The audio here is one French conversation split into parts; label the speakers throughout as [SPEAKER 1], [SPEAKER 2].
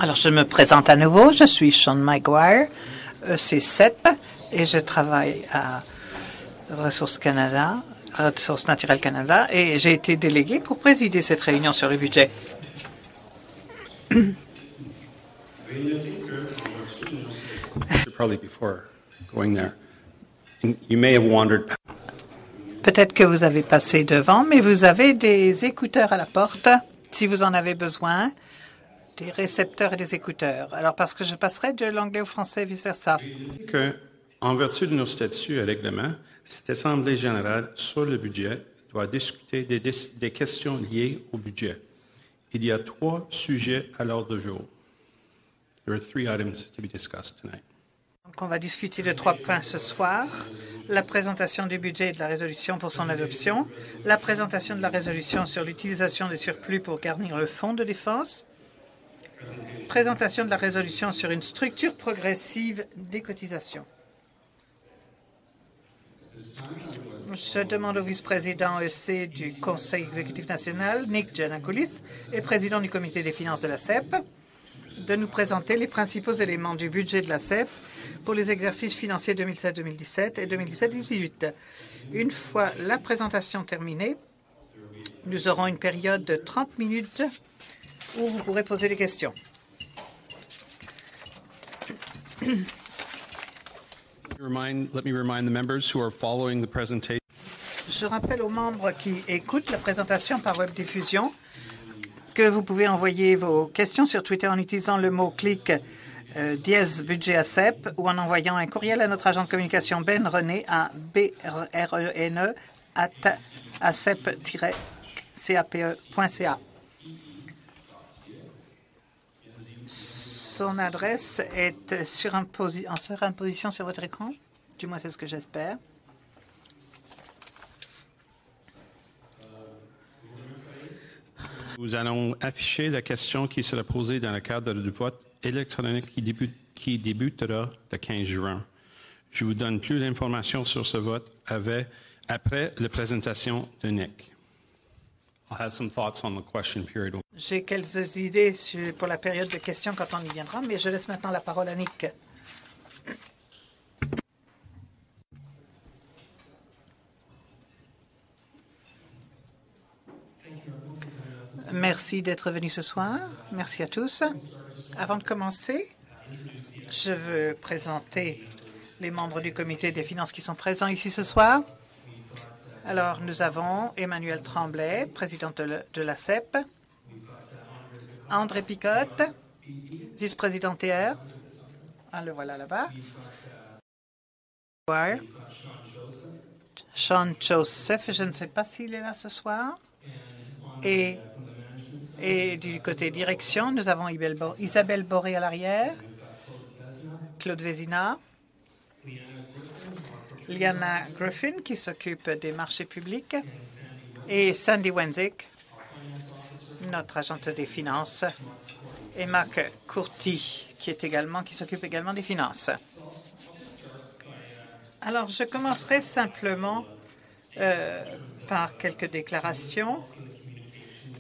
[SPEAKER 1] Alors, je me présente à nouveau. Je suis Sean Maguire, EC7, et je travaille à Ressources Naturelles Canada, et j'ai été délégué pour présider cette réunion sur le budget. Peut-être que vous avez passé devant, mais vous avez des écouteurs à la porte, si vous en avez besoin, des récepteurs et des écouteurs. Alors, parce que je passerai de l'anglais au français, vice-versa.
[SPEAKER 2] En vertu de nos statuts et règlements, cette Assemblée générale sur le budget doit discuter des questions liées au budget. Il y a 3 sujets à l'ordre du jour. There are 3 items to be discussed tonight.
[SPEAKER 1] Donc, on va discuter de 3 points ce soir. La présentation du budget et de la résolution pour son adoption, la présentation de la résolution sur l'utilisation des surplus pour garnir le fonds de défense, présentation de la résolution sur une structure progressive des cotisations. Je demande au vice-président EC du Conseil exécutif national, Nick Giannakoulis, et président du comité des finances de la CEP, de nous présenter les principaux éléments du budget de la CEP pour les exercices financiers 2007-2017 et 2017-2018. Une fois la présentation terminée, nous aurons une période de 30 minutes où vous pourrez poser des questions. Je rappelle aux membres qui écoutent la présentation par webdiffusion que vous pouvez envoyer vos questions sur Twitter en utilisant le mot-clic #budget à CEP ou en envoyant un courriel à notre agent de communication Ben René à brene@acep-cape.ca. Son adresse est en surimposition sur votre écran. Du moins, c'est ce que j'espère.
[SPEAKER 2] Nous allons afficher la question qui sera posée dans le cadre du vote électronique qui débutera le 15 juin. Je vous donne plus d'informations sur ce vote après la présentation de Nick.
[SPEAKER 1] J'ai quelques idées pour la période de questions quand on y viendra, mais je laisse maintenant la parole à Nick. Merci d'être venu ce soir. Merci à tous. Avant de commencer, je veux présenter les membres du comité des finances qui sont présents ici ce soir. Alors, nous avons Emmanuel Tremblay, président de la CEP, André Picotte, vice-président TR. Ah, le voilà là-bas. Sean Joseph, je ne sais pas s'il est là ce soir. Et du côté direction, nous avons Isabelle Boré à l'arrière, Claude Vézina, Liana Griffin qui s'occupe des marchés publics et Sandy Wenzik, notre agente des finances, et Marc Courty qui s'occupe également des finances. Alors, je commencerai simplement par quelques déclarations.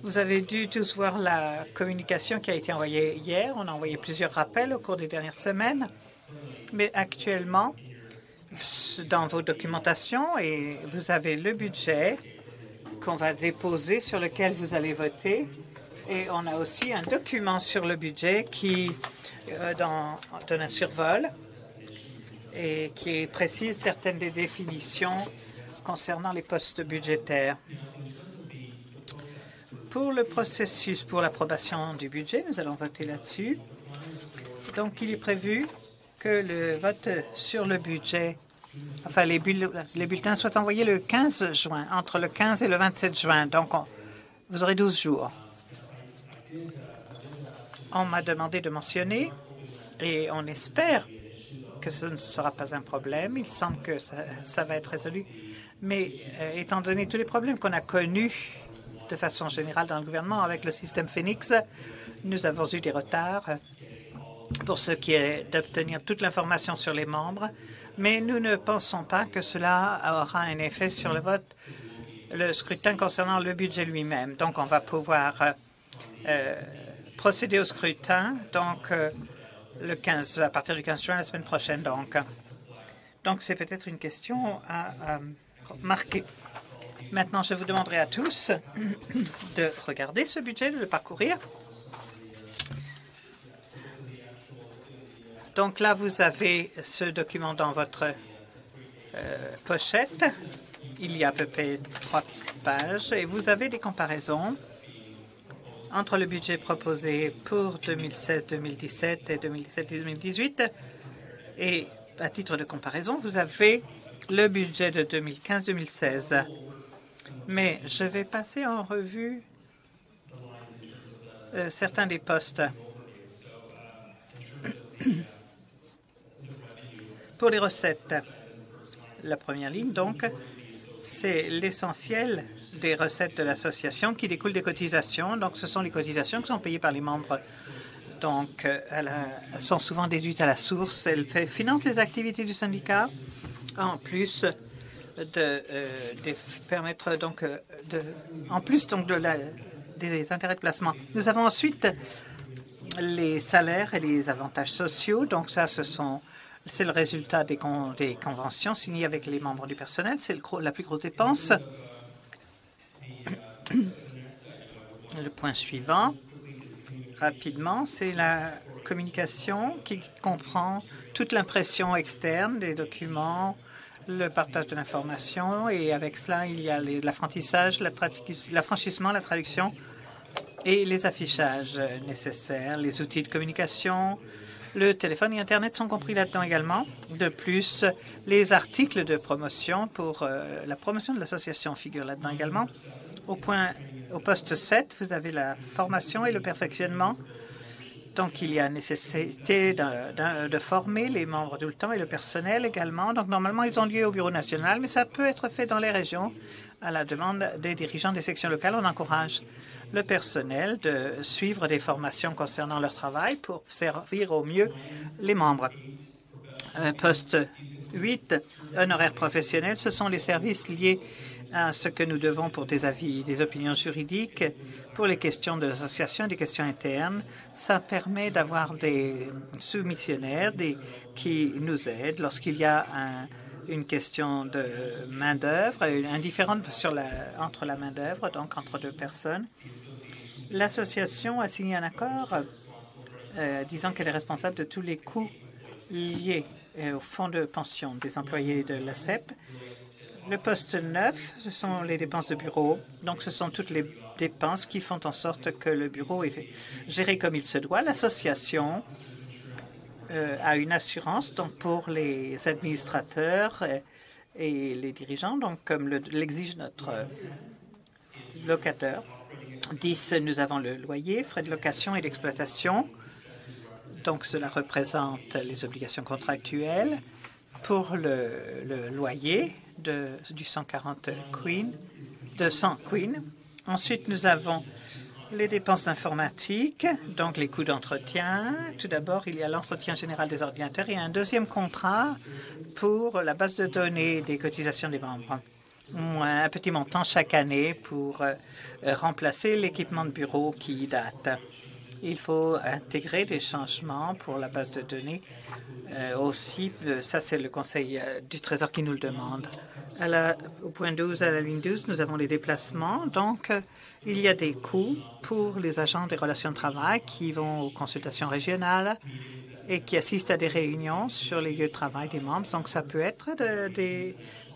[SPEAKER 1] Vous avez dû tous voir la communication qui a été envoyée hier. On a envoyé plusieurs rappels au cours des dernières semaines. Mais actuellement, dans vos documentations, et vous avez le budget qu'on va déposer sur lequel vous allez voter. Et on a aussi un document sur le budget qui donne un survol et qui précise certaines des définitions concernant les postes budgétaires. Pour le processus pour l'approbation du budget, nous allons voter là-dessus. Donc, il est prévu que le vote sur le budget, enfin les bulletins soient envoyés le 15 juin, entre le 15 et le 27 juin. Donc, vous aurez 12 jours. On m'a demandé de mentionner, et on espère que ce ne sera pas un problème. Il semble que ça va être résolu. Mais étant donné tous les problèmes qu'on a connus de façon générale dans le gouvernement avec le système Phoenix, nous avons eu des retards pour ce qui est d'obtenir toute l'information sur les membres, mais nous ne pensons pas que cela aura un effet sur le scrutin concernant le budget lui-même. Donc, on va pouvoir procéder au scrutin, donc le 15, à partir du 15 juin, la semaine prochaine. Donc c'est peut-être une question à marquer. Maintenant, je vous demanderai à tous de regarder ce budget, de le parcourir. Donc là, vous avez ce document dans votre pochette. Il y a à peu près 3 pages et vous avez des comparaisons entre le budget proposé pour 2016-2017 et 2017-2018. Et à titre de comparaison, vous avez le budget de 2015-2016. Mais je vais passer en revue certains des postes. Pour les recettes, la première ligne, donc, c'est l'essentiel des recettes de l'association qui découlent des cotisations. Donc, ce sont les cotisations qui sont payées par les membres. Donc, elles sont souvent déduites à la source. Elles financent les activités du syndicat, en plus de permettre donc des intérêts de placement. Nous avons ensuite les salaires et les avantages sociaux. Donc, ça, c'est le résultat des conventions signées avec les membres du personnel. C'est la plus grosse dépense. Le point suivant, rapidement, c'est la communication qui comprend toute l'impression externe des documents, le partage de l'information, et avec cela, il y a l'apprentissage, l'affranchissement, la traduction et les affichages nécessaires, les outils de communication. Le téléphone et Internet sont compris là-dedans également. De plus, les articles de promotion pour la promotion de l'association figurent là-dedans également. Au poste 7, vous avez la formation et le perfectionnement. Donc, il y a nécessité de former les membres tout le temps et le personnel également. Donc, normalement, ils ont lieu au Bureau national, mais ça peut être fait dans les régions à la demande des dirigeants des sections locales. On encourage le personnel de suivre des formations concernant leur travail pour servir au mieux les membres. Poste 8, honoraires professionnels, ce sont les services liés à ce que nous devons pour des avis, des opinions juridiques, pour les questions de l'association et des questions internes. Ça permet d'avoir des soumissionnaires qui nous aident lorsqu'il y a une question de main-d'œuvre, un différend entre la main-d'œuvre, donc entre deux personnes. L'association a signé un accord disant qu'elle est responsable de tous les coûts liés au fonds de pension des employés de l'ACEP. Le poste 9, ce sont les dépenses de bureau. Donc, ce sont toutes les dépenses qui font en sorte que le bureau est géré comme il se doit. L'association a une assurance donc pour les administrateurs et les dirigeants, donc comme l'exige notre locateur. 10, nous avons le loyer, frais de location et d'exploitation. Donc, cela représente les obligations contractuelles. Pour le loyer du 140 Queen, de 100 Queen. Ensuite, nous avons les dépenses d'informatique, donc les coûts d'entretien. Tout d'abord, il y a l'entretien général des ordinateurs et un deuxième contrat pour la base de données des cotisations des membres. Un petit montant chaque année pour remplacer l'équipement de bureau qui date. Il faut intégrer des changements pour la base de données aussi. Ça, c'est le Conseil du Trésor qui nous le demande. Au point 12, à la ligne 12, nous avons les déplacements. Donc, il y a des coûts pour les agents des relations de travail qui vont aux consultations régionales et qui assistent à des réunions sur les lieux de travail des membres. Donc, ça peut être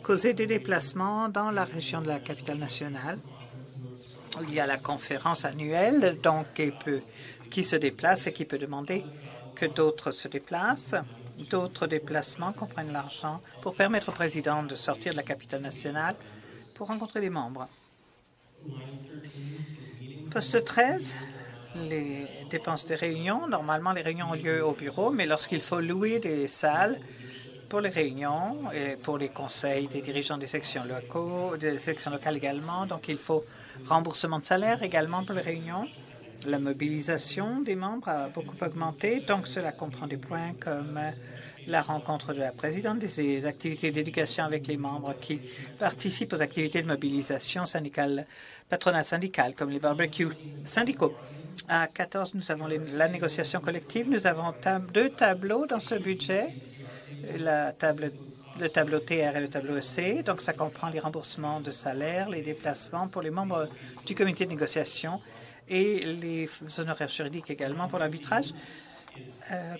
[SPEAKER 1] causer des déplacements dans la région de la capitale nationale. Il y a la conférence annuelle, donc qui se déplace et qui peut demander que d'autres se déplacent. D'autres déplacements comprennent l'argent pour permettre au président de sortir de la capitale nationale pour rencontrer les membres. Poste 13, les dépenses de réunion. Normalement, les réunions ont lieu au bureau, mais lorsqu'il faut louer des salles pour les réunions et pour les conseils des dirigeants des sections locales également, donc il faut remboursement de salaire également pour les réunions. La mobilisation des membres a beaucoup augmenté, donc cela comprend des points comme la rencontre de la présidente, des activités d'éducation avec les membres qui participent aux activités de mobilisation syndicale, patronat syndical, comme les barbecues syndicaux. À 14, nous avons la négociation collective. Nous avons deux tableaux dans ce budget, le tableau TR et le tableau EC. Donc, ça comprend les remboursements de salaire, les déplacements pour les membres du comité de négociation et les honoraires juridiques également pour l'arbitrage.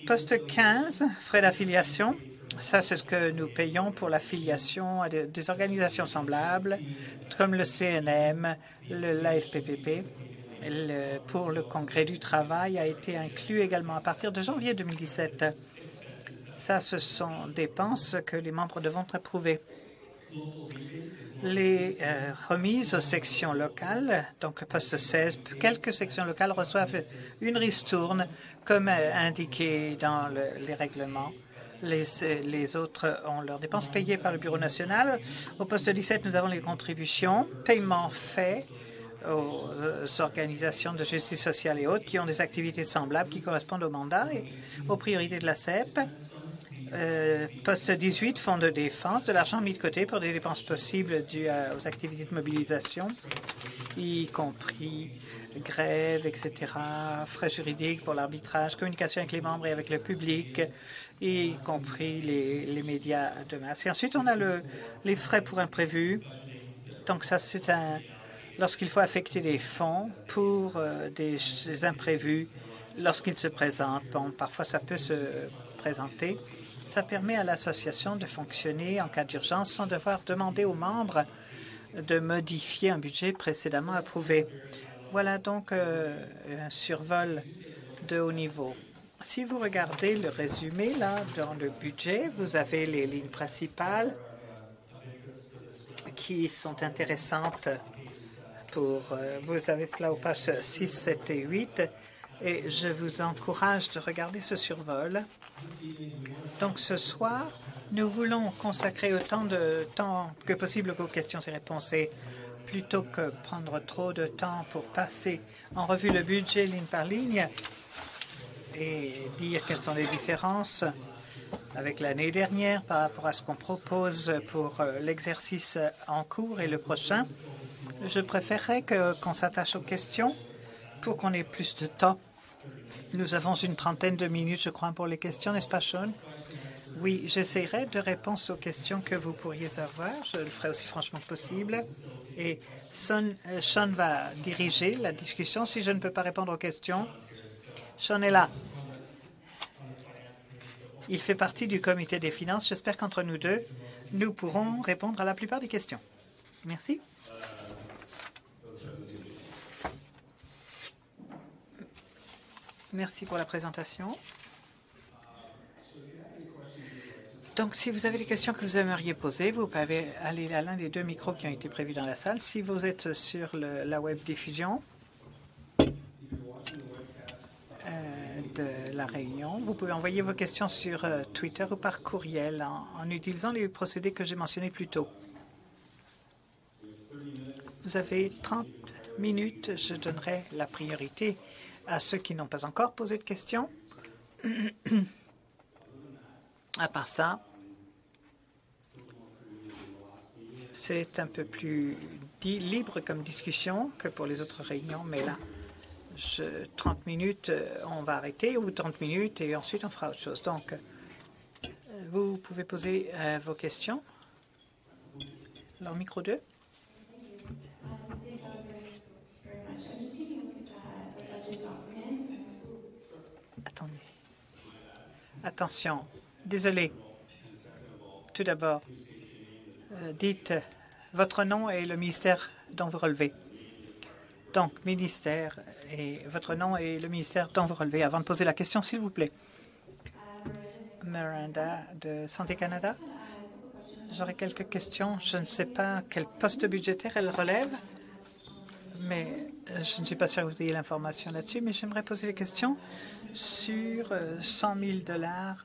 [SPEAKER 1] Poste 15, frais d'affiliation. Ça, c'est ce que nous payons pour l'affiliation à des organisations semblables, comme le CNM, l'AFPPP. Pour le Congrès du travail a été inclus également à partir de janvier 2017. Ça, ce sont dépenses que les membres devront approuver. Les remises aux sections locales, donc poste 16, quelques sections locales reçoivent une ristourne comme indiqué dans les règlements. Les autres ont leurs dépenses payées par le Bureau national. Au poste 17, nous avons les contributions, paiements faits aux organisations de justice sociale et autres qui ont des activités semblables qui correspondent au mandat et aux priorités de la CEP. Poste 18, fonds de défense, de l'argent mis de côté pour des dépenses possibles dues aux activités de mobilisation, y compris grève, etc., frais juridiques pour l'arbitrage, communication avec les membres et avec le public, y compris les médias de masse. Et ensuite, on a les frais pour imprévus. Donc ça, c'est lorsqu'il faut affecter des fonds pour des imprévus lorsqu'ils se présentent. Bon, parfois, ça peut se présenter. Ça permet à l'association de fonctionner en cas d'urgence sans devoir demander aux membres de modifier un budget précédemment approuvé. Voilà donc un survol de haut niveau. Si vous regardez le résumé là dans le budget, vous avez les lignes principales qui sont intéressantes pour vous avez cela aux pages 6, 7 et 8 et je vous encourage de regarder ce survol. Donc ce soir, nous voulons consacrer autant de temps que possible aux questions et réponses et plutôt que prendre trop de temps pour passer en revue le budget ligne par ligne et dire quelles sont les différences avec l'année dernière par rapport à ce qu'on propose pour l'exercice en cours et le prochain. Je préférerais qu'on s'attache aux questions pour qu'on ait plus de temps. Nous avons une trentaine de minutes, je crois, pour les questions, n'est-ce pas, Sean? Oui, j'essaierai de répondre aux questions que vous pourriez avoir. Je le ferai aussi franchement possible. Et Sean va diriger la discussion. Si je ne peux pas répondre aux questions, Sean est là. Il fait partie du comité des finances. J'espère qu'entre nous deux, nous pourrons répondre à la plupart des questions. Merci. Merci pour la présentation. Donc, si vous avez des questions que vous aimeriez poser, vous pouvez aller à l'un des deux micros qui ont été prévus dans la salle. Si vous êtes sur la web diffusion de la réunion, vous pouvez envoyer vos questions sur Twitter ou par courriel en utilisant les procédés que j'ai mentionnés plus tôt. Vous avez 30 minutes. Je donnerai la priorité à ceux qui n'ont pas encore posé de questions. À part ça, c'est un peu plus libre comme discussion que pour les autres réunions, mais là, 30 minutes, on va arrêter, ou 30 minutes, et ensuite on fera autre chose. Donc, vous pouvez poser vos questions. Alors, micro 2. Attendez. Attention. Désolé. Tout d'abord, dites votre nom et le ministère dont vous relevez. Donc, ministère et votre nom et le ministère dont vous relevez. Avant de poser la question, s'il vous plaît. Miranda de Santé Canada. J'aurais quelques questions. Je ne sais pas quel poste budgétaire elle relève, mais je ne suis pas sûre que vous ayez l'information là-dessus, mais j'aimerais poser des questions sur 100 000 $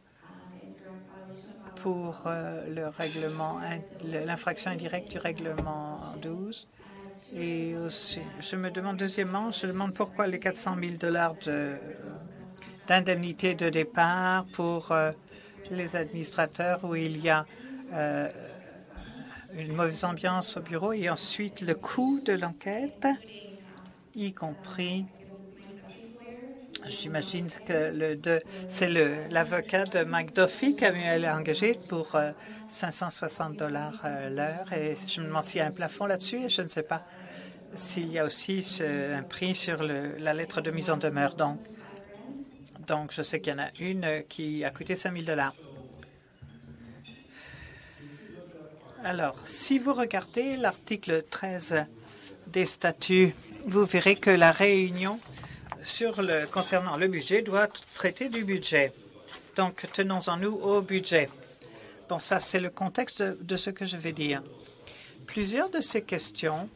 [SPEAKER 1] pour le règlement, l'infraction indirecte du règlement 12. Et aussi, je me demande, deuxièmement, je demande pourquoi les 400 000 $ d'indemnité de départ pour les administrateurs où il y a une mauvaise ambiance au bureau et ensuite le coût de l'enquête, y compris, j'imagine que c'est l'avocat de McDuffie qui a engagé pour 560 $ l'heure et je me demande s'il y a un plafond là-dessus et je ne sais pas s'il y a aussi un prix sur la lettre de mise en demeure. Donc je sais qu'il y en a une qui a coûté 5 000 $. Alors, si vous regardez l'article 13 des statuts, vous verrez que la réunion concernant le budget doit traiter du budget. Donc, tenons-en nous au budget. Bon, ça, c'est le contexte de ce que je vais dire. Plusieurs de ces questions,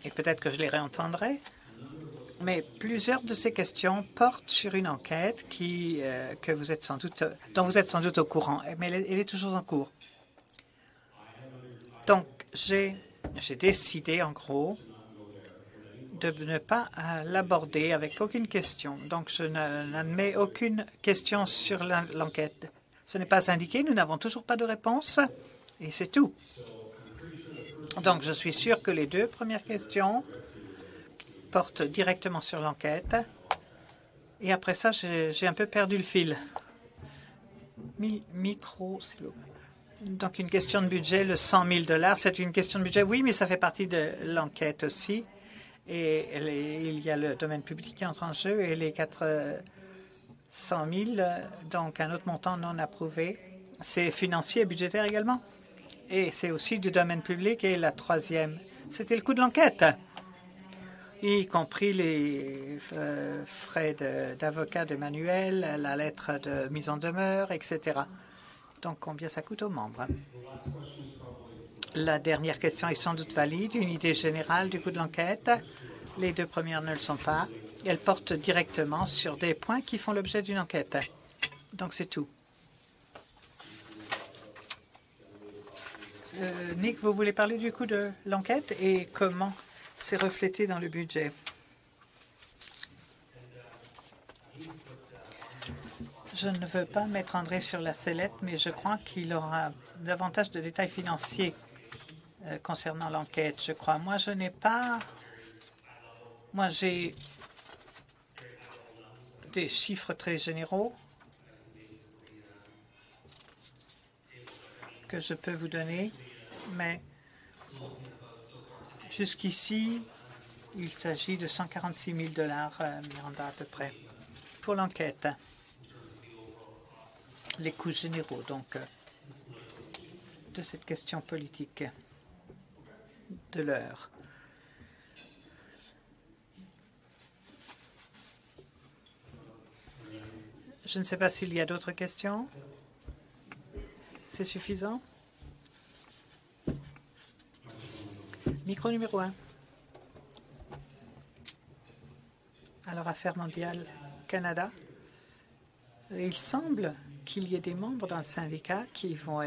[SPEAKER 1] et peut-être que je les réentendrai, mais plusieurs de ces questions portent sur une enquête dont vous êtes sans doute au courant, mais elle est toujours en cours. Donc, j'ai décidé, en gros, de ne pas l'aborder avec aucune question. Donc, je n'admets aucune question sur l'enquête. Ce n'est pas indiqué, nous n'avons toujours pas de réponse, et c'est tout. Donc, je suis sûr que les deux premières questions portent directement sur l'enquête. Et après ça, j'ai un peu perdu le fil. Micro, s'il vous plaît. Donc, une question de budget, le 100 000 $, c'est une question de budget. Oui, mais ça fait partie de l'enquête aussi. Et il y a le domaine public qui entre en jeu et les 400 000, donc un autre montant non approuvé. C'est financier et budgétaire également. Et c'est aussi du domaine public. Et la troisième, c'était le coût de l'enquête, y compris les frais d'avocat de manuel, la lettre de mise en demeure, etc. Donc, combien ça coûte aux membres? La dernière question est sans doute valide. Une idée générale du coût de l'enquête. Les deux premières ne le sont pas. Elles portent directement sur des points qui font l'objet d'une enquête. Donc, c'est tout. Nick, vous voulez parler du coût de l'enquête et comment c'est reflété dans le budget? Je ne veux pas mettre André sur la sellette, mais je crois qu'il aura davantage de détails financiers concernant l'enquête, je crois. Moi, je n'ai pas... Moi, j'ai des chiffres très généraux que je peux vous donner, mais jusqu'ici, il s'agit de 146 000 $, Miranda, à peu près, pour l'enquête. Les coûts généraux, donc, de cette question politique de l'heure. Je ne sais pas s'il y a d'autres questions. C'est suffisant? Micro numéro 1. Alors, Affaires mondiales Canada. Il semble qu'il y ait des membres dans le syndicat qui vont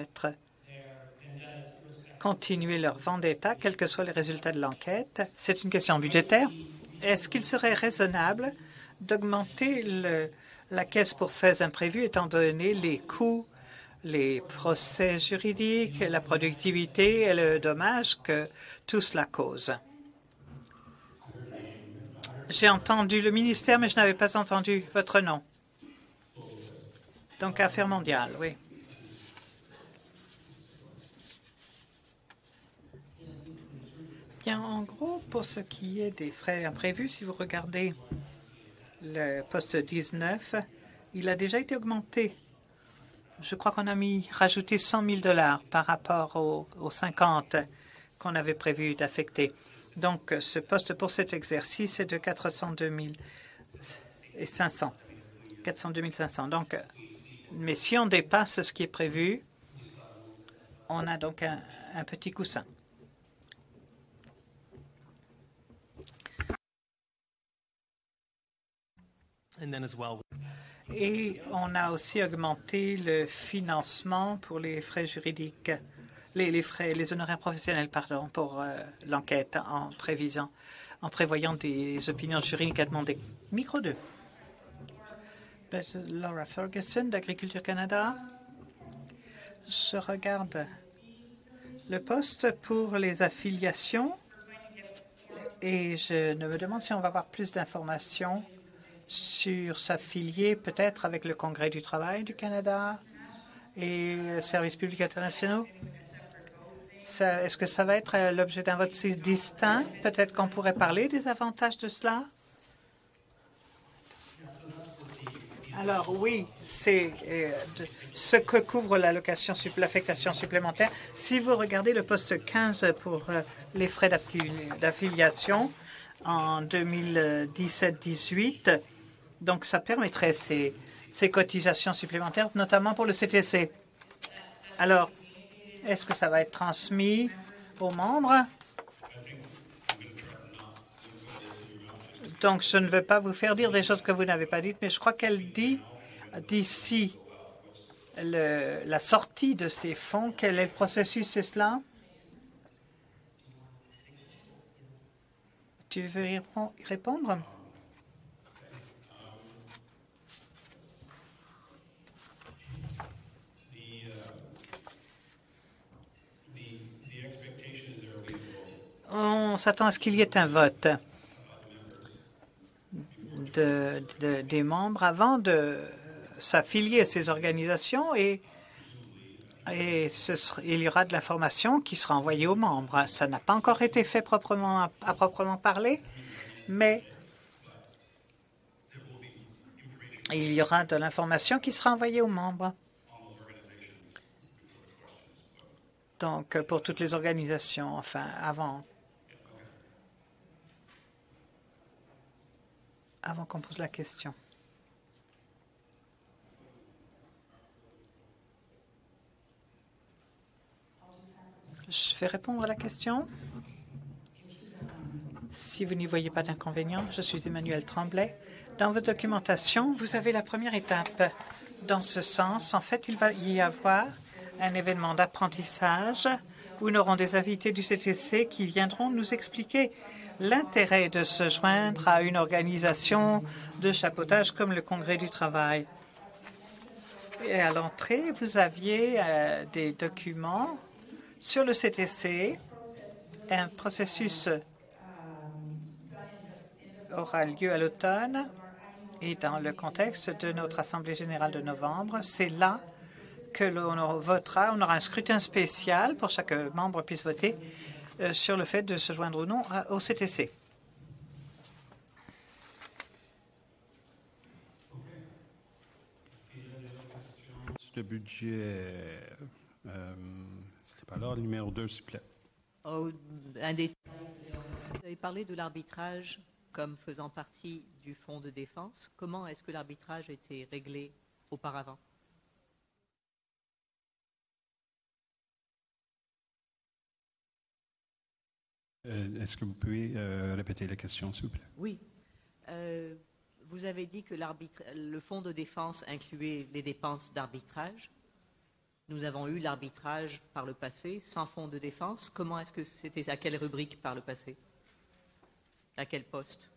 [SPEAKER 1] continuer leur vendetta, quels que soient les résultats de l'enquête. C'est une question budgétaire. Est-ce qu'il serait raisonnable d'augmenter la caisse pour faits imprévus, étant donné les coûts, les procès juridiques, la productivité et le dommage que tout cela cause? J'ai entendu le ministère, mais je n'avais pas entendu votre nom. Donc, Affaires mondiales, oui. Bien, en gros, pour ce qui est des frais imprévus, si vous regardez le poste 19, il a déjà été augmenté. Je crois qu'on a rajouté 100 000 $ par rapport aux 50 qu'on avait prévu d'affecter. Donc, ce poste pour cet exercice est de 402 500. 402 500. Donc, mais si on dépasse ce qui est prévu, on a donc un petit coussin. Et on a aussi augmenté le financement pour les frais juridiques, les honoraires professionnels, pardon, pour l'enquête en prévoyant des opinions juridiques à demander. Micro 2. Laura Ferguson d'Agriculture Canada. Je regarde le poste pour les affiliations et je me demande si on va avoir plus d'informations sur s'affilier peut-être avec le Congrès du travail du Canada et le Service public internationaux. Est-ce que ça va être l'objet d'un vote distinct? Peut-être qu'on pourrait parler des avantages de cela. Alors oui, c'est ce que couvre l'affectation supplémentaire. Si vous regardez le poste 15 pour les frais d'affiliation en 2017-18, donc ça permettrait ces cotisations supplémentaires, notamment pour le CTC. Alors, est-ce que ça va être transmis aux membres? Donc, je ne veux pas vous faire dire des choses que vous n'avez pas dites, mais je crois qu'elle dit d'ici la sortie de ces fonds, quel est le processus, c'est cela? Tu veux y répondre? On s'attend à ce qu'il y ait un vote des membres avant de s'affilier à ces organisations et il y aura de l'information qui sera envoyée aux membres. Ça n'a pas encore été fait à proprement parler, mais il y aura de l'information qui sera envoyée aux membres. Donc, pour toutes les organisations, enfin, avant qu'on pose la question. Je vais répondre à la question. Si vous n'y voyez pas d'inconvénient, je suis Emmanuel Tremblay. Dans votre documentation, vous avez la première étape. Dans ce sens, en fait, il va y avoir un événement d'apprentissage où nous aurons des invités du CTC qui viendront nous expliquer l'intérêt de se joindre à une organisation de chapeautage comme le Congrès du travail. Et à l'entrée, vous aviez des documents sur le CTC. Un processus aura lieu à l'automne et dans le contexte de notre Assemblée générale de novembre, c'est là que l'on votera. On aura un scrutin spécial pour chaque membre puisse voter sur le fait de se joindre ou non au CTC.
[SPEAKER 2] Le budget, c'était pas là, le numéro 2, s'il vous plaît.
[SPEAKER 3] Vous avez parlé de l'arbitrage comme faisant partie du fonds de défense. Comment est-ce que l'arbitrage a été réglé auparavant?
[SPEAKER 2] Est-ce que vous pouvez répéter la question, s'il vous plaît?
[SPEAKER 3] Oui. Vous avez dit que le fonds de défense incluait les dépenses d'arbitrage. Nous avons eu l'arbitrage par le passé sans fonds de défense. Comment est-ce que c'était? À quelle rubrique par le passé? À quel poste?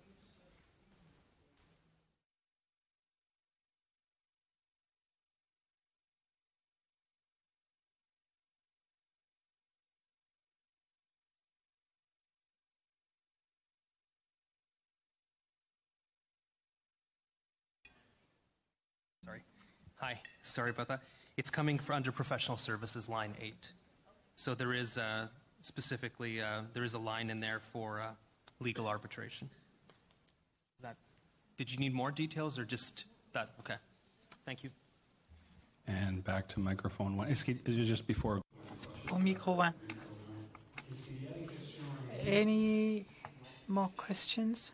[SPEAKER 4] Hi, sorry about that. It's coming under professional services line 8. So there is specifically, there is a line in there for legal arbitration. Did you need more details or just that? Okay, thank you.
[SPEAKER 2] And back to microphone 1. Just before.
[SPEAKER 1] Au micro 1. Any more questions?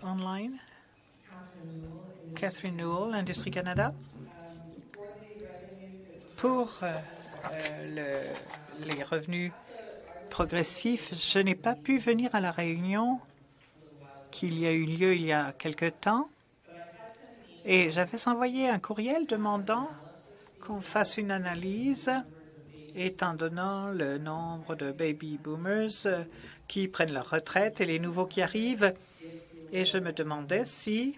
[SPEAKER 1] Online? Catherine Newell, Industrie Canada. Pour les revenus progressifs, je n'ai pas pu venir à la réunion qu'il y a eu lieu il y a quelque temps et j'avais envoyé un courriel demandant qu'on fasse une analyse étant donnant le nombre de baby boomers qui prennent leur retraite et les nouveaux qui arrivent. Et je me demandais si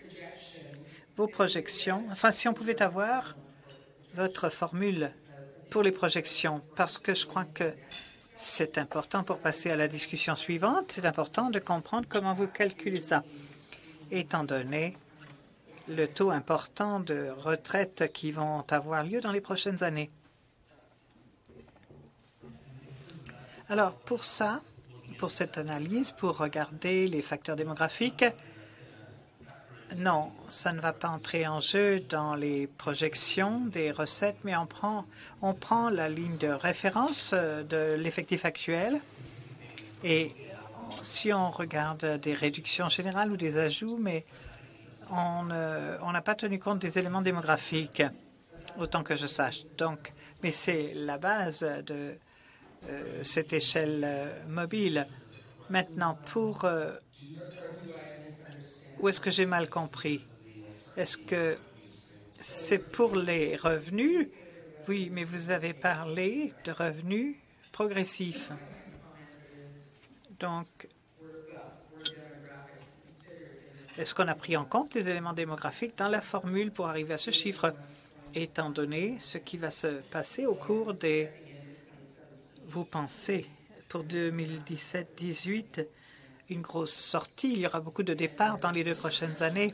[SPEAKER 1] vos projections, enfin, si on pouvait avoir votre formule pour les projections, parce que je crois que c'est important pour passer à la discussion suivante. C'est important de comprendre comment vous calculez ça, étant donné le taux important de retraites qui vont avoir lieu dans les prochaines années. Alors, pour ça, pour cette analyse, pour regarder les facteurs démographiques, non, ça ne va pas entrer en jeu dans les projections des recettes, mais on prend la ligne de référence de l'effectif actuel et si on regarde des réductions générales ou des ajouts, mais on n'a pas tenu compte des éléments démographiques, autant que je sache. Donc, mais c'est la base de cette échelle mobile. Maintenant, pour où est-ce que j'ai mal compris? Est-ce que c'est pour les revenus? Oui, mais vous avez parlé de revenus progressifs. Donc, est-ce qu'on a pris en compte les éléments démographiques dans la formule pour arriver à ce chiffre, étant donné ce qui va se passer au cours des... Vous pensez, pour 2017-18, une grosse sortie. Il y aura beaucoup de départs dans les 2 prochaines années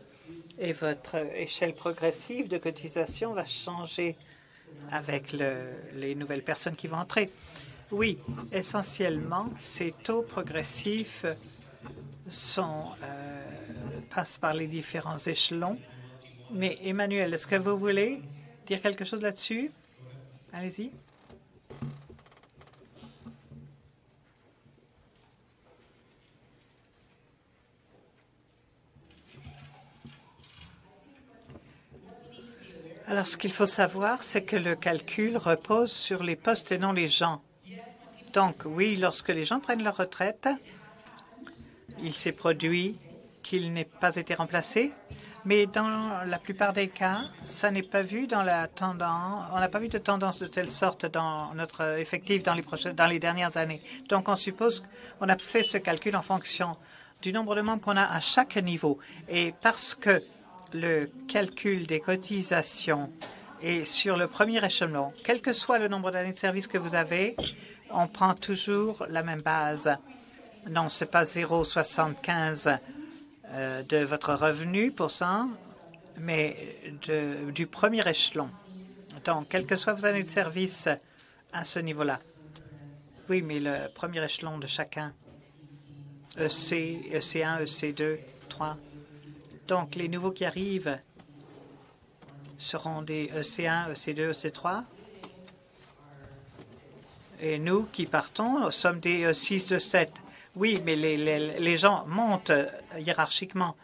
[SPEAKER 1] et votre échelle progressive de cotisation va changer avec les nouvelles personnes qui vont entrer. Oui, essentiellement, ces taux progressifs passent par les différents échelons. Mais Emmanuel, est-ce que vous voulez dire quelque chose là-dessus? Allez-y. Alors, ce qu'il faut savoir, c'est que le calcul repose sur les postes et non les gens. Donc, oui, lorsque les gens prennent leur retraite, il s'est produit qu'ils n'aient pas été remplacés, mais dans la plupart des cas, ça n'est pas vu dans la tendance. On n'a pas vu de tendance de telle sorte dans notre effectif dans les dernières années. Donc, on suppose qu'on a fait ce calcul en fonction du nombre de membres qu'on a à chaque niveau. Et parce que le calcul des cotisations est sur le premier échelon, quel que soit le nombre d'années de service que vous avez, on prend toujours la même base. Non, ce n'est pas 0,75 de votre revenu %, mais du premier échelon. Donc, quelles que soient vos années de service à ce niveau-là. Oui, mais le premier échelon de chacun, EC, EC1, EC2, 3. Donc, les nouveaux qui arrivent seront des EC1, EC2, EC3. Et nous qui partons sommes des E6 de 7. Oui, mais les gens montent hiérarchiquement.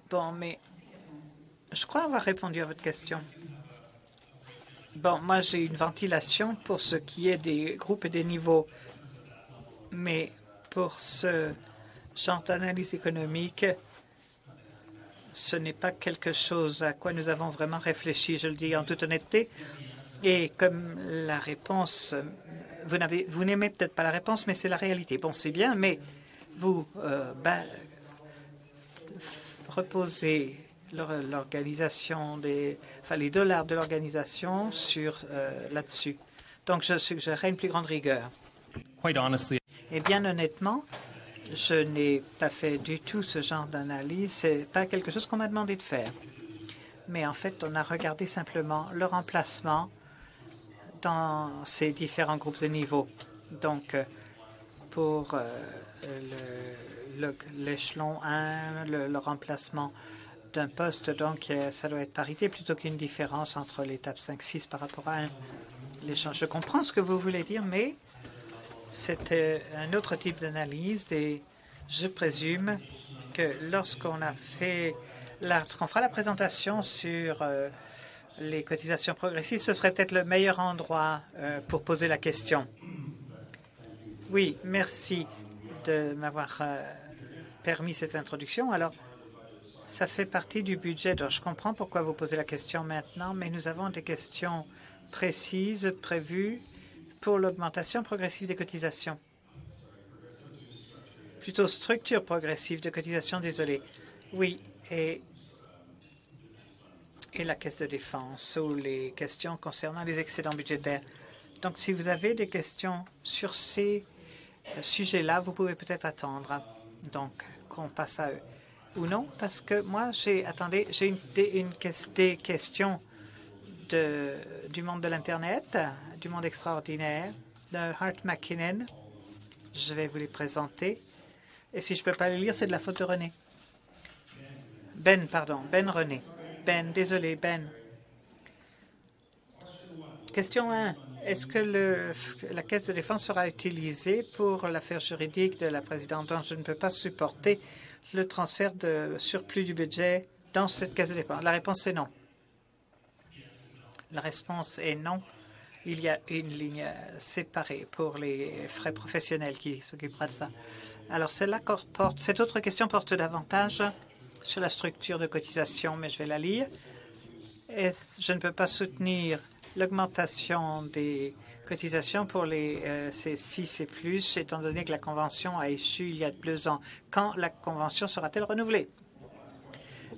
[SPEAKER 1] Bon, mais je crois avoir répondu à votre question. Bon, moi, j'ai une ventilation pour ce qui est des groupes et des niveaux. Mais pour ce genre d'analyse économique, ce n'est pas quelque chose à quoi nous avons vraiment réfléchi, je le dis en toute honnêteté. Et comme la réponse, vous n'aimez peut-être pas la réponse, mais c'est la réalité. Bon, c'est bien, mais vous reposez l'organisation les dollars de l'organisation sur là-dessus. Donc, je suggérerais une plus grande rigueur.
[SPEAKER 4] Quite honestly.
[SPEAKER 1] Et bien honnêtement, je n'ai pas fait du tout ce genre d'analyse. Ce n'est pas quelque chose qu'on m'a demandé de faire. Mais en fait, on a regardé simplement le remplacement dans ces différents groupes et niveaux. Donc, pour l'échelon 1, le remplacement d'un poste, donc ça doit être parité plutôt qu'une différence entre l'étape 5-6 par rapport à l'échange. Je comprends ce que vous voulez dire, mais c'était un autre type d'analyse et je présume que lorsqu'on fera la présentation sur les cotisations progressives, ce serait peut-être le meilleur endroit pour poser la question. Oui, merci de m'avoir permis cette introduction. Alors, ça fait partie du budget. Donc, je comprends pourquoi vous posez la question maintenant, mais nous avons des questions précises prévues pour l'augmentation progressive des cotisations. plutôt structure progressive de cotisation, désolé. Oui, et la caisse de défense ou les questions concernant les excédents budgétaires. Donc, si vous avez des questions sur ces sujets-là, vous pouvez peut-être attendre donc qu'on passe à eux. Ou non, parce que moi, j'ai des questions du monde de l'Internet, du monde extraordinaire, de Hart McKinnon. Je vais vous les présenter. Et si je ne peux pas les lire, c'est de la faute de René. Ben René. Ben, désolé, Ben. Question 1. Est-ce que la Caisse de défense sera utilisée pour l'affaire juridique de la présidente? Donc, je ne peux pas supporter le transfert de surplus du budget dans cette Caisse de défense. La réponse est non. La réponse est non. Il y a une ligne séparée pour les frais professionnels qui s'occupera de ça. Alors, cette autre question porte davantage sur la structure de cotisation, mais je vais la lire. Je ne peux pas soutenir l'augmentation des cotisations pour les C6 et plus, étant donné que la Convention a échu il y a 2 ans. Quand la Convention sera-t-elle renouvelée?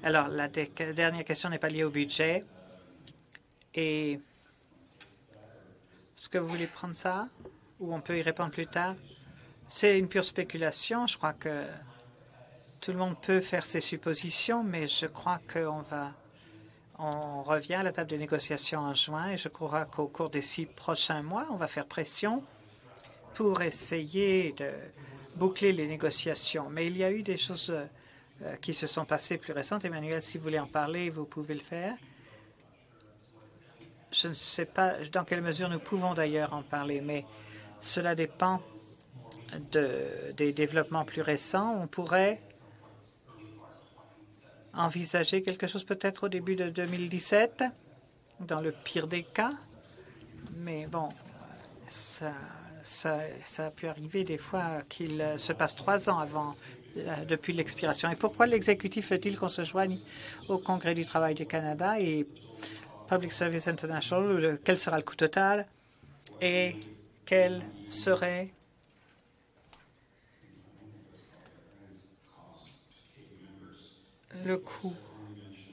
[SPEAKER 1] Alors, la dernière question n'est pas liée au budget. Et est-ce que vous voulez prendre ça ou on peut y répondre plus tard? C'est une pure spéculation. Je crois que tout le monde peut faire ses suppositions, mais je crois on revient à la table de négociation en juin et je crois qu'au cours des 6 prochains mois, on va faire pression pour essayer de boucler les négociations. Mais il y a eu des choses qui se sont passées plus récentes. Emmanuel, si vous voulez en parler, vous pouvez le faire. Je ne sais pas dans quelle mesure nous pouvons d'ailleurs en parler, mais cela dépend des développements plus récents. On pourrait envisager quelque chose peut-être au début de 2017, dans le pire des cas. Mais bon, ça a pu arriver des fois qu'il se passe 3 ans depuis l'expiration. Et pourquoi l'exécutif veut-il qu'on se joigne au Congrès du travail du Canada et Public Service International? Quel sera le coût total et quel serait le coût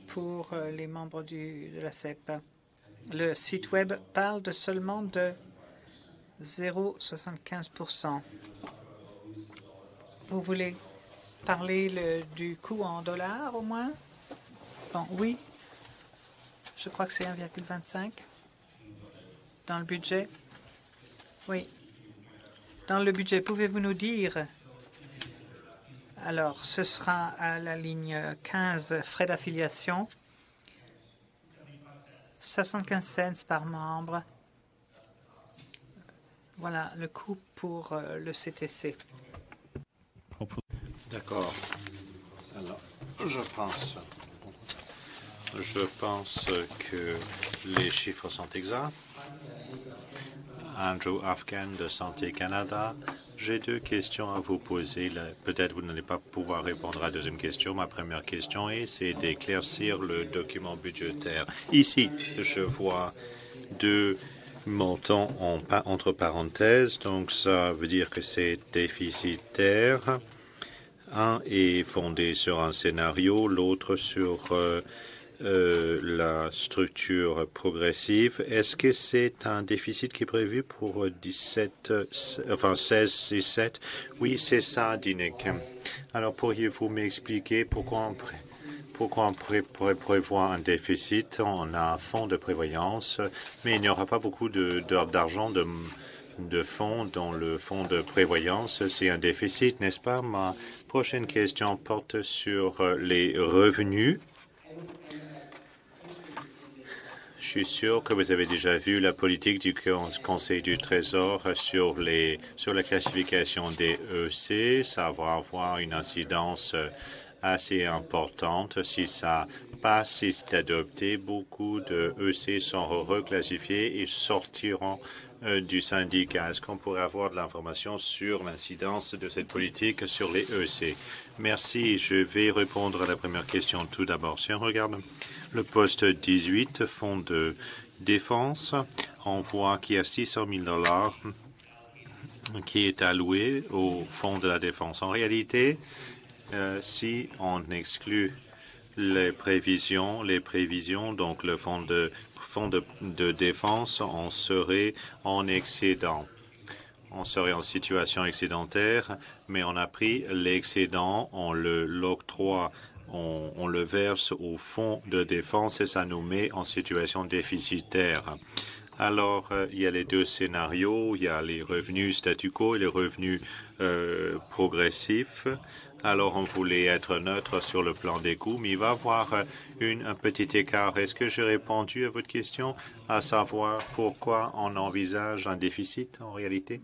[SPEAKER 1] pour les membres de la CEP? Le site Web parle de seulement de 0,75 %. Vous voulez parler du coût en dollars au moins? Bon, oui. Je crois que c'est 1,25 dans le budget. Oui. Dans le budget, pouvez-vous nous dire? Alors, ce sera à la ligne 15, frais d'affiliation, 75 cents par membre. Voilà le coût pour le CTC.
[SPEAKER 5] D'accord. Alors, je pense que les chiffres sont exacts. Andrew Afghan de Santé Canada. J'ai 2 questions à vous poser. Peut-être vous n'allez pas pouvoir répondre à la deuxième question. Ma première question c'est d'éclaircir le document budgétaire. Ici, je vois 2 montants entre parenthèses, donc ça veut dire que c'est déficitaire. Un est fondé sur un scénario, l'autre sur la structure progressive. Est-ce que c'est un déficit qui est prévu pour 16-17? Oui, c'est ça, Dinek. Alors, pourriez-vous m'expliquer pourquoi on prévoit un déficit? On a un fonds de prévoyance, mais il n'y aura pas beaucoup d'argent de fonds dans le fonds de prévoyance. C'est un déficit, n'est-ce pas? Ma prochaine question porte sur les revenus. Je suis sûr que vous avez déjà vu la politique du Conseil du Trésor sur la classification des EC. Ça va avoir une incidence assez importante. Si ça passe, si c'est adopté, beaucoup de EC sont reclassifiés et sortiront du syndicat. Est-ce qu'on pourrait avoir de l'information sur l'incidence de cette politique sur les EC? Merci. Je vais répondre à la première question tout d'abord. Si on regarde le poste 18, fonds de défense, on voit qu'il y a 600 000 $ qui est alloué au Fonds de la défense. En réalité, si on exclut les prévisions, donc le fonds de défense, on serait en excédent. On serait en situation excédentaire, mais on a pris l'excédent, on l'octroie, on le verse au fonds de défense et ça nous met en situation déficitaire. Alors, il y a les deux scénarios, il y a les revenus statu quo et les revenus progressifs. Alors, on voulait être neutre sur le plan des coûts, mais il va y avoir un petit écart. Est-ce que j'ai répondu à votre question, à savoir pourquoi on envisage un déficit en réalité?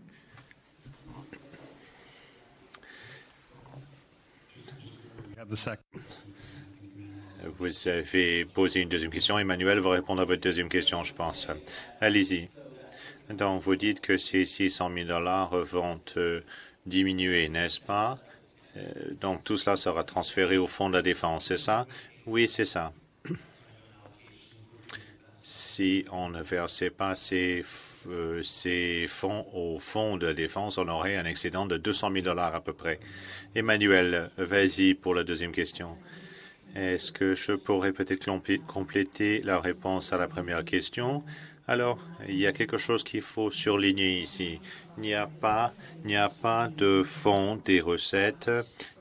[SPEAKER 5] Vous avez posé une deuxième question. Emmanuel va répondre à votre deuxième question, je pense. Allez-y. Donc, vous dites que ces 600 000 $ vont diminuer, n'est-ce pas? Donc, tout cela sera transféré au Fonds de la défense, c'est ça? Oui, c'est ça. Si on ne versait pas ces fonds au Fonds de la défense, on aurait un excédent de 200 000 $ à peu près. Emmanuel, vas-y pour la deuxième question. Est-ce que je pourrais peut-être compléter la réponse à la première question? Alors, il y a quelque chose qu'il faut surligner ici. Il n'y a pas de fonds des recettes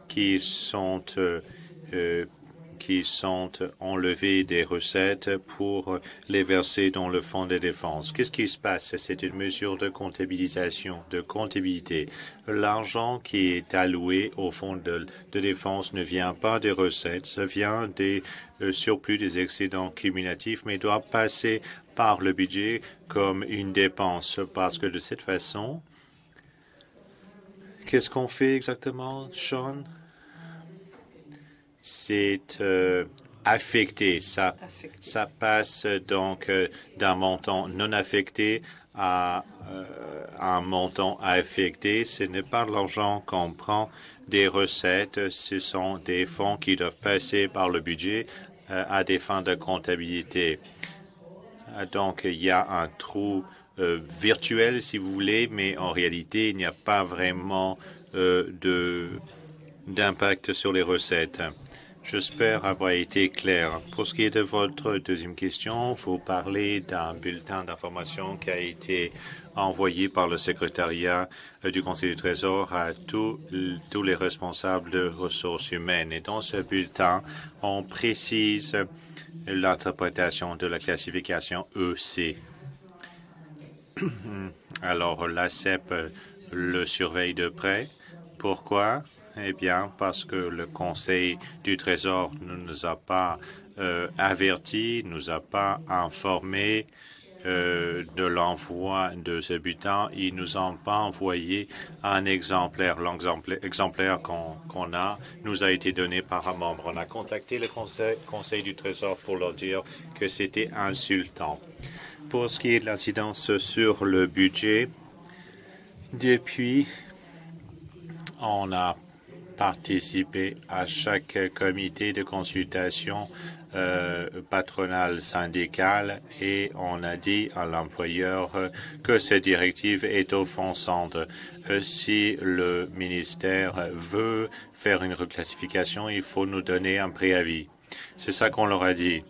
[SPEAKER 5] qui sont enlevés des recettes pour les verser dans le fonds de défense. Qu'est-ce qui se passe? C'est une mesure de comptabilisation, de comptabilité. L'argent qui est alloué au fonds de défense ne vient pas des recettes, ça vient des surplus, des excédents cumulatifs, mais doit passer par le budget comme une dépense, parce que de cette façon, qu'est-ce qu'on fait exactement, Sean? C'est affecté. Ça passe donc d'un montant non affecté à un montant affecté. Ce n'est pas l'argent qu'on prend des recettes. Ce sont des fonds qui doivent passer par le budget à des fins de comptabilité. Donc, il y a un trou virtuel, si vous voulez, mais en réalité, il n'y a pas vraiment d'impact sur les recettes. J'espère avoir été clair. Pour ce qui est de votre deuxième question, vous parlez d'un bulletin d'information qui a été envoyé par le secrétariat du Conseil du Trésor à tous les responsables de ressources humaines. Et dans ce bulletin, on précise l'interprétation de la classification EC. Alors, l'ACEP le surveille de près. Pourquoi? Eh bien, parce que le Conseil du Trésor ne nous a pas avertis, ne nous a pas informés de l'envoi de ce bulletin. Ils ne nous ont pas envoyé un exemplaire. L'exemplaire qu'on a nous a été donné par un membre. On a contacté le Conseil du Trésor pour leur dire que c'était insultant. Pour ce qui est de l'incidence sur le budget, depuis, on a participé à chaque comité de consultation patronale syndicale et on a dit à l'employeur que cette directive est offensante. Si le ministère veut faire une reclassification, il faut nous donner un préavis. C'est ça qu'on leur a dit.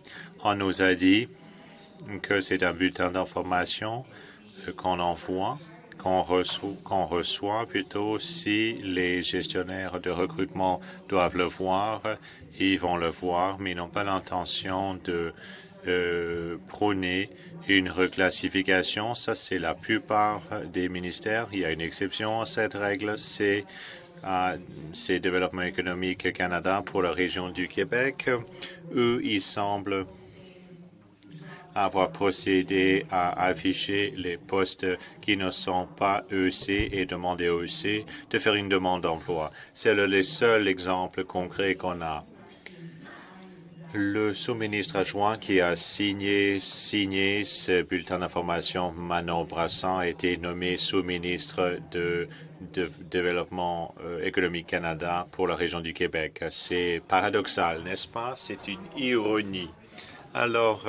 [SPEAKER 5] On nous a dit que c'est un bulletin d'information qu'on envoie, qu'on reçoit plutôt si les gestionnaires de recrutement doivent le voir, ils vont le voir, mais ils n'ont pas l'intention de prôner une reclassification. Ça, c'est la plupart des ministères. Il y a une exception à cette règle, c'est Développement économique Canada pour la région du Québec. Eux, ils semblent avoir procédé à afficher les postes qui ne sont pas EC et demander au EC de faire une demande d'emploi. C'est le seul exemple concret qu'on a. Le sous-ministre adjoint qui a signé ce bulletin d'information, Manon Brassan, a été nommé sous-ministre de Développement économique Canada pour la région du Québec. C'est paradoxal, n'est-ce pas? C'est une ironie. Alors,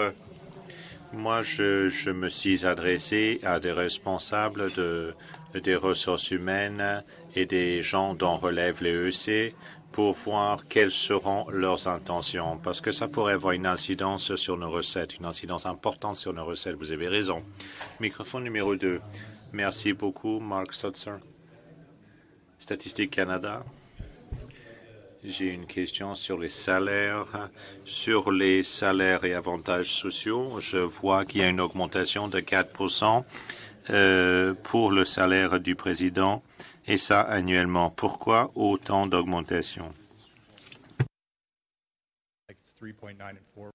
[SPEAKER 5] moi, je me suis adressé à des responsables de des ressources humaines et des gens dont relève les EC pour voir quelles seront leurs intentions, parce que ça pourrait avoir une incidence sur nos recettes, une incidence importante sur nos recettes. Vous avez raison. Microphone numéro 2. Merci beaucoup, Mark Sutzer. Statistique Canada. J'ai une question sur les salaires. Sur les salaires et avantages sociaux, je vois qu'il y a une augmentation de 4% pour le salaire du président, et ça annuellement. Pourquoi autant d'augmentation?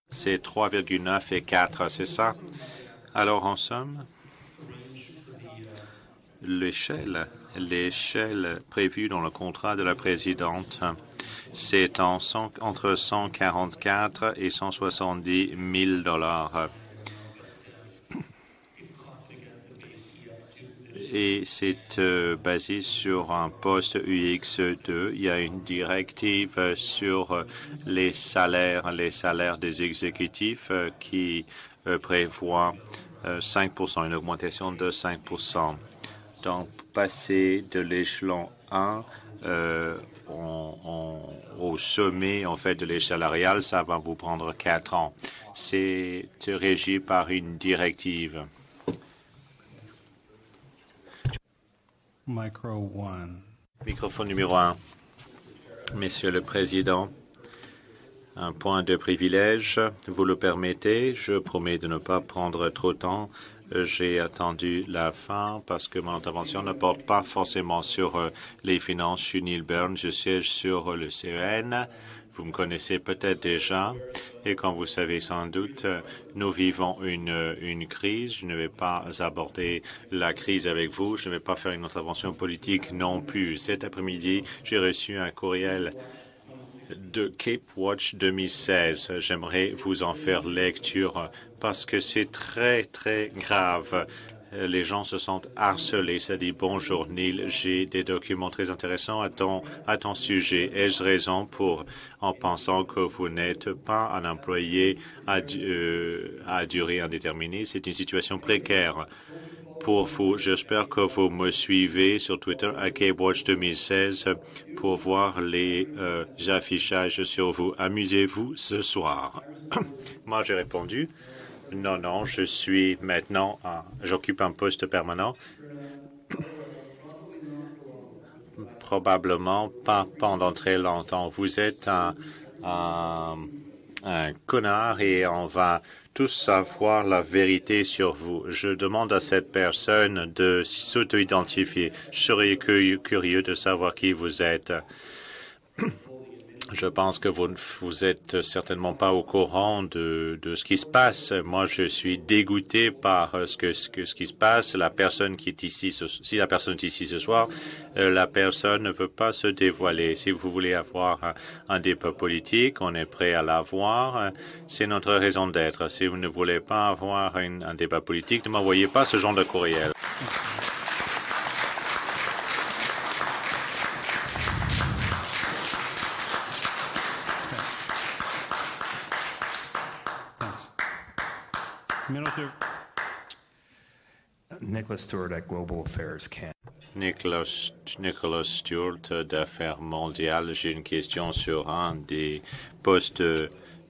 [SPEAKER 5] C'est 3,9 et 4, c'est ça? Alors, en somme, l'échelle prévue dans le contrat de la présidente, c'est entre 144 et 170 000 $. Et c'est basé sur un poste UX2. Il y a une directive sur les salaires des exécutifs qui prévoit 5%, une augmentation de 5%. Donc, passer de l'échelon 1 au sommet en fait de l'échelle salariale, ça va vous prendre 4 ans. C'est régi par une directive. Microphone numéro 1. Monsieur le Président, un point de privilège, vous le permettez. Je promets de ne pas prendre trop de temps. J'ai attendu la fin parce que mon intervention ne porte pas forcément sur les finances. Je suis Neil Byrne, je siège sur le CEN. Vous me connaissez peut-être déjà. Et comme vous savez sans doute, nous vivons une crise. Je ne vais pas aborder la crise avec vous. Je ne vais pas faire une intervention politique non plus. Cet après-midi, j'ai reçu un courriel de Cape Watch 2016. J'aimerais vous en faire lecture parce que c'est très, très grave. Les gens se sentent harcelés. Ça dit, bonjour Neil, j'ai des documents très intéressants à ton sujet. Ai-je raison en pensant que vous n'êtes pas un employé à durée indéterminée? C'est une situation précaire pour vous. J'espère que vous me suivez sur Twitter à Cape Watch 2016 pour voir les affichages sur vous. Amusez-vous ce soir. Moi, j'ai répondu. Non, je suis maintenant, j'occupe un poste permanent. Probablement pas pendant très longtemps. Vous êtes un connard et on va tous savoir la vérité sur vous. Je demande à cette personne de s'auto-identifier. Je serais curieux de savoir qui vous êtes. Je pense que vous êtes certainement pas au courant de ce qui se passe. Moi, je suis dégoûté par ce qui se passe. La personne qui est ici, si la personne est ici ce soir, la personne ne veut pas se dévoiler. Si vous voulez avoir un débat politique, on est prêt à l'avoir. C'est notre raison d'être. Si vous ne voulez pas avoir un débat politique, ne m'envoyez pas ce genre de courriel.
[SPEAKER 6] Nicholas Stewart at Global Affairs Canada.
[SPEAKER 5] Nicholas Stewart d'Affaires mondiales. J'ai une question sur un des postes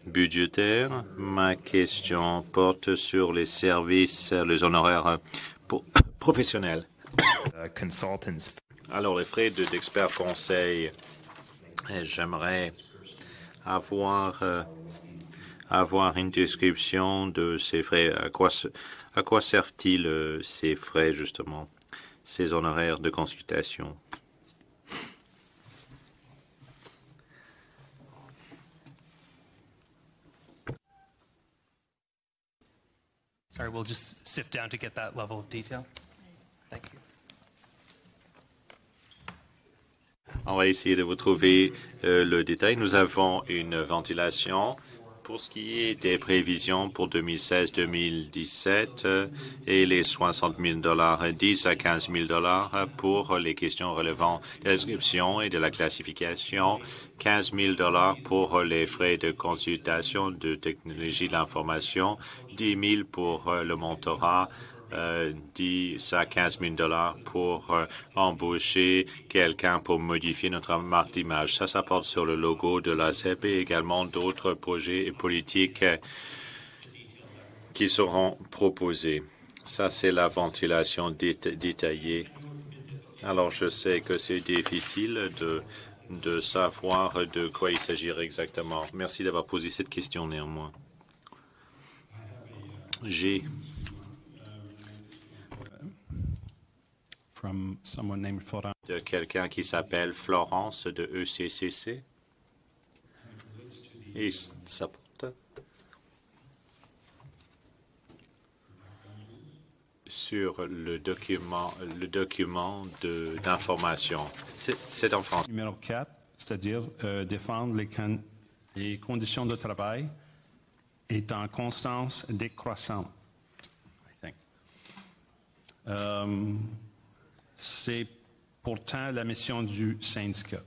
[SPEAKER 5] budgétaires. Ma question porte sur les services, les honoraires professionnels.
[SPEAKER 6] Consultants.
[SPEAKER 5] Alors, les frais d'experts conseil, j'aimerais avoir une description de ces frais. À quoi servent-ils ces frais, justement, ces honoraires de consultation?
[SPEAKER 4] Sorry, we'll just sift down to get that level of detail. Thank you.
[SPEAKER 5] On va essayer de vous trouver le détail. Nous avons une ventilation. Pour ce qui est des prévisions pour 2016-2017 et les 60 000 $, 10 à 15 000 $ pour les questions relevant de l'inscription et de la classification, 15 000 $ pour les frais de consultation de technologie de l'information, 10 000 pour le mentorat, 10 à 15 000 $ pour embaucher quelqu'un pour modifier notre marque d'image. Ça porte sur le logo de la CEP et également d'autres projets et politiques qui seront proposés. Ça, c'est la ventilation détaillée. Alors, je sais que c'est difficile de savoir de quoi il s'agirait exactement. Merci d'avoir posé cette question néanmoins. J'ai de quelqu'un qui s'appelle Florence de ECCC. Et ça porte sur le document d'information. C'est en français.
[SPEAKER 2] Numéro 4, c'est-à-dire défendre les conditions de travail est en constance décroissante, I think. C'est pourtant la mission du syndicat.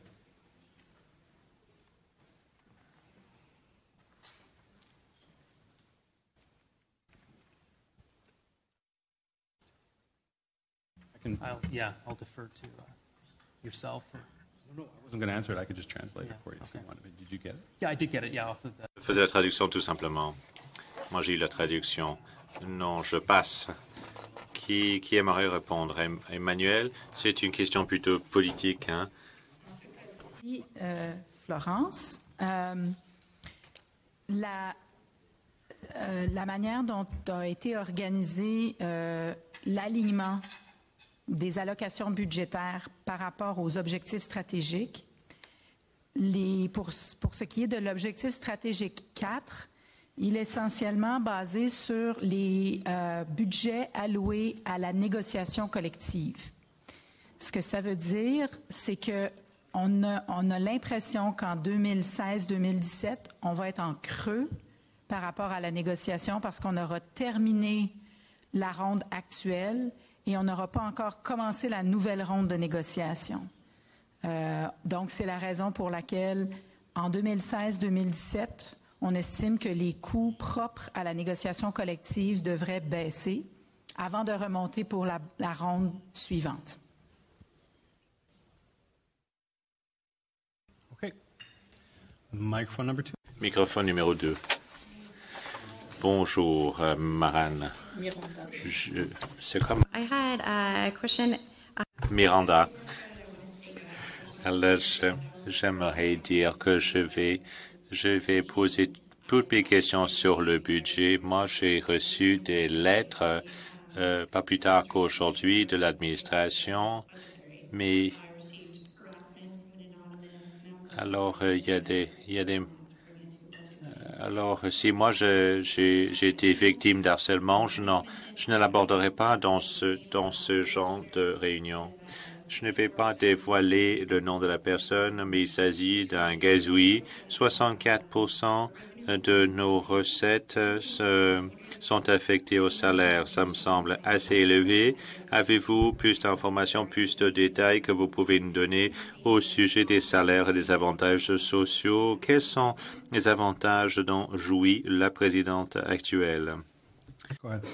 [SPEAKER 4] I'll defer to yourself.
[SPEAKER 2] No, I wasn't going to answer it. I could just translate it for you if you wanted. Did you get it?
[SPEAKER 4] Yeah, I did get it. Yeah,
[SPEAKER 5] Je faisais la traduction tout simplement. Moi, j'ai eu la traduction. Non, je passe. Qui aimerait répondre? Emmanuel, c'est une question plutôt politique. Hein?
[SPEAKER 7] Oui, Florence. La manière dont a été organisé l'alignement des allocations budgétaires par rapport aux objectifs stratégiques, pour ce qui est de l'objectif stratégique 4, il est essentiellement basé sur les budgets alloués à la négociation collective. Ce que ça veut dire, c'est qu'on a l'impression qu'en 2016-2017, on va être en creux par rapport à la négociation parce qu'on aura terminé la ronde actuelle et on n'aura pas encore commencé la nouvelle ronde de négociation. Donc, c'est la raison pour laquelle, en 2016-2017, on estime que les coûts propres à la négociation collective devraient baisser avant de remonter pour la ronde suivante.
[SPEAKER 2] OK. Microphone number 2.
[SPEAKER 5] Microphone numéro 2. Bonjour, Marane. C'est comme
[SPEAKER 8] I had a question.
[SPEAKER 5] Miranda. Alors, j'aimerais dire que je vais poser toutes mes questions sur le budget. Moi, j'ai reçu des lettres, pas plus tard qu'aujourd'hui, de l'administration, mais alors il y a des alors, si moi j'ai été victime d'harcèlement, je ne l'aborderai pas dans ce genre de réunion. Je ne vais pas dévoiler le nom de la personne, mais il s'agit d'un gazouillis. 64% de nos recettes sont affectées au salaire. Ça me semble assez élevé. Avez-vous plus d'informations, plus de détails que vous pouvez nous donner au sujet des salaires et des avantages sociaux? Quels sont les avantages dont jouit la présidente actuelle?
[SPEAKER 2] Go ahead.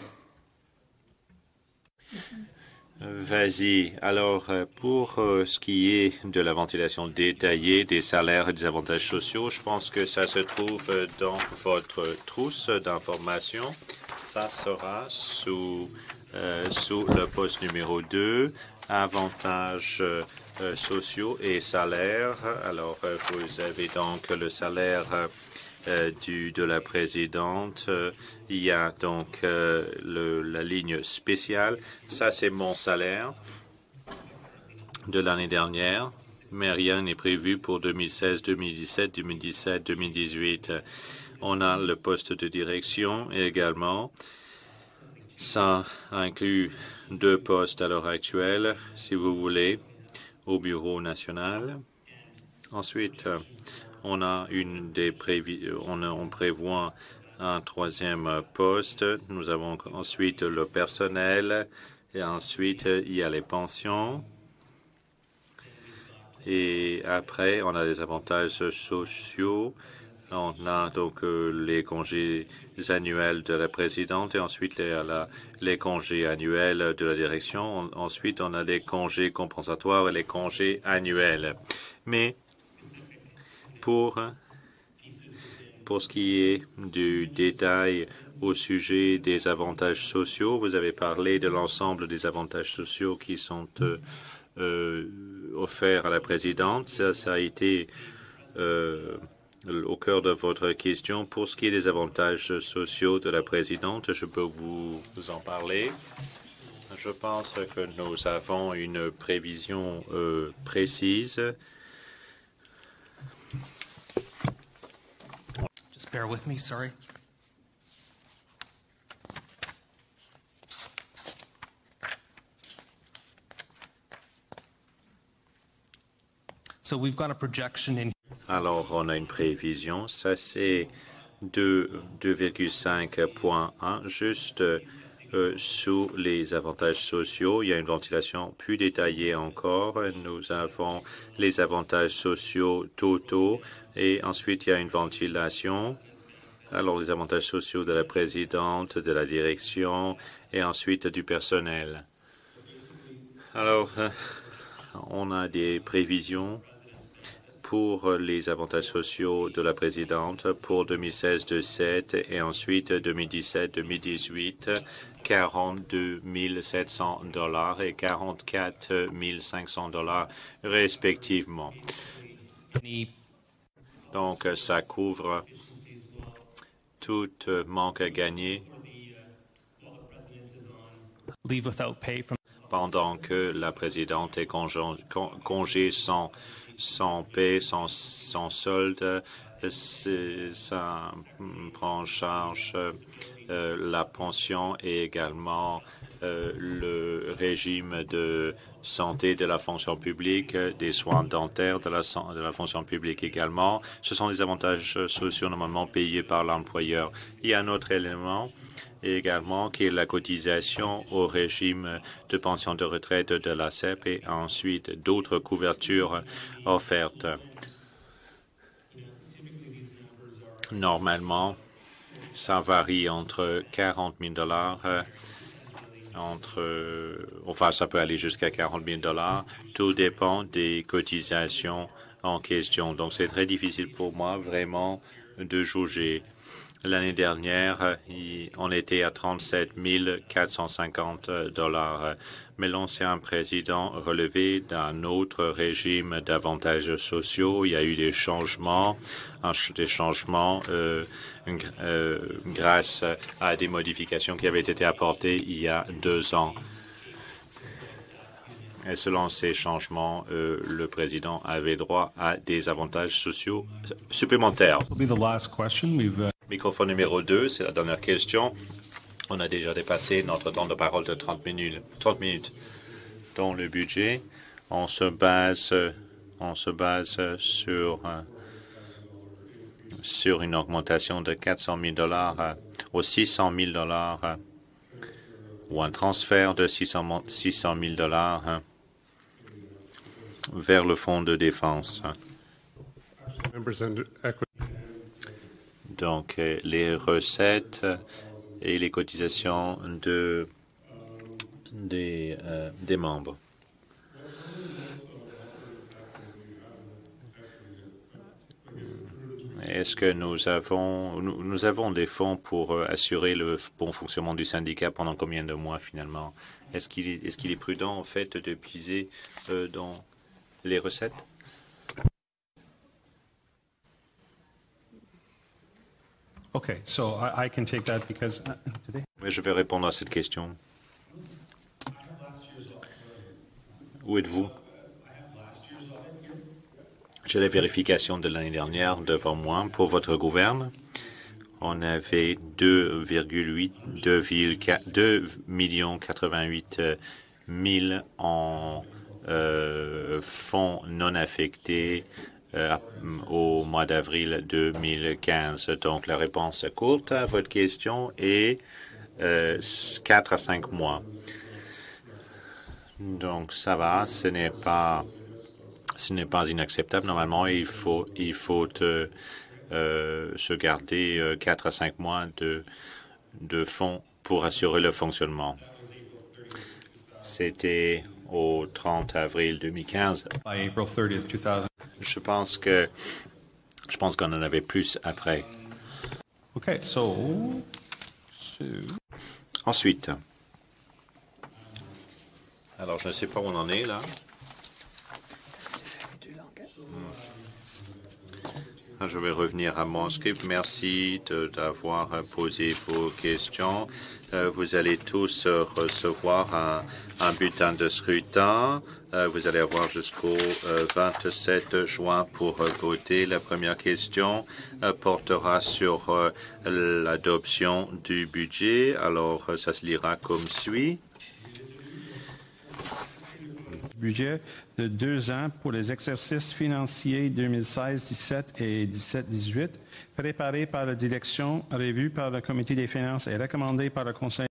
[SPEAKER 5] Vas-y. Alors, pour ce qui est de la ventilation détaillée des salaires et des avantages sociaux, je pense que ça se trouve dans votre trousse d'informations. Ça sera sous le poste numéro 2, avantages sociaux et salaires. Alors, vous avez donc le salaire de la présidente. Il y a donc la ligne spéciale. Ça, c'est mon salaire de l'année dernière, mais rien n'est prévu pour 2016, 2017, 2017, 2018. On a le poste de direction également. Ça inclut 2 postes à l'heure actuelle, si vous voulez, au bureau national. Ensuite, on prévoit un 3e poste. Nous avons ensuite le personnel et ensuite il y a les pensions. Et après, on a les avantages sociaux On a donc les congés annuels de la présidente et ensuite les congés annuels de la direction. Ensuite, on a les congés compensatoires et les congés annuels. Mais pour ce qui est du détail au sujet des avantages sociaux, vous avez parlé de l'ensemble des avantages sociaux qui sont offerts à la présidente. Ça a été au cœur de votre question. Pour ce qui est des avantages sociaux de la présidente, je peux vous en parler. Je pense que nous avons une prévision précise.
[SPEAKER 4] Just bear with me, sorry. So we've got a projection in.
[SPEAKER 5] Alors, on a une prévision. Ça, c'est 2,5.1, juste sous les avantages sociaux. Il y a une ventilation plus détaillée encore. Nous avons les avantages sociaux totaux et ensuite, il y a une ventilation. Alors, les avantages sociaux de la présidente, de la direction et ensuite du personnel. Alors, on a des prévisions pour les avantages sociaux de la présidente pour 2016-17 et ensuite 2017-2018, 42 700 $ et 44 500 $ respectivement. Donc, ça couvre tout manque à gagner
[SPEAKER 4] Leave without pay from.
[SPEAKER 5] Pendant que la présidente est congé sans paie, sans solde. Ça prend en charge la pension et également le régime de santé de la fonction publique, des soins dentaires de la fonction publique également. Ce sont des avantages sociaux normalement payés par l'employeur. Il y a un autre élément également qui est la cotisation au régime de pension de retraite de la CEP et ensuite d'autres couvertures offertes. Normalement, ça varie entre 40 000 $, ça peut aller jusqu'à 40 000 $. Tout dépend des cotisations en question. Donc, c'est très difficile pour moi vraiment de juger. L'année dernière, on était à 37 450 $. Mais l'ancien président relevait d'un autre régime d'avantages sociaux. Il y a eu des changements grâce à des modifications qui avaient été apportées il y a 2 ans. Et selon ces changements, le président avait droit à des avantages sociaux supplémentaires. Microphone numéro 2, c'est la dernière question. On a déjà dépassé notre temps de parole de 30 minutes. Dans le budget, on se base sur une augmentation de 400 000 $ aux 600 000 $ ou un transfert de 600 000 $ vers le fonds de défense. Donc, les recettes et les cotisations des membres. Est-ce que nous avons des fonds pour assurer le bon fonctionnement du syndicat pendant combien de mois finalement? Est-ce qu'il est prudent en fait de puiser dans les recettes?
[SPEAKER 2] Okay, so I can take that because
[SPEAKER 5] Je vais répondre à cette question. Où êtes-vous? J'ai la vérification de l'année dernière devant moi. Pour votre gouverne, on avait 2 88 000 en fonds non affectés au mois d'avril 2015. Donc, la réponse courte à votre question est 4 à 5 mois. Donc, ça va, ce n'est pas inacceptable. Normalement, il faut se garder 4 à 5 mois de fonds pour assurer le fonctionnement. C'était au 30 avril 2015.
[SPEAKER 2] By April 30th, 2000.
[SPEAKER 5] Je pense qu'on en avait plus après.
[SPEAKER 2] Okay, so
[SPEAKER 5] Ensuite, alors je ne sais pas où on en est là. Je vais revenir à mon script. Merci d'avoir posé vos questions. Vous allez tous recevoir un bulletin de scrutin. Vous allez avoir jusqu'au 27 juin pour voter. La première question portera sur l'adoption du budget. Alors, ça se lira comme suit.
[SPEAKER 2] budget de 2 ans pour les exercices financiers 2016-17 et 17-18, préparé par la direction, revu par le Comité des finances et recommandé par le Conseil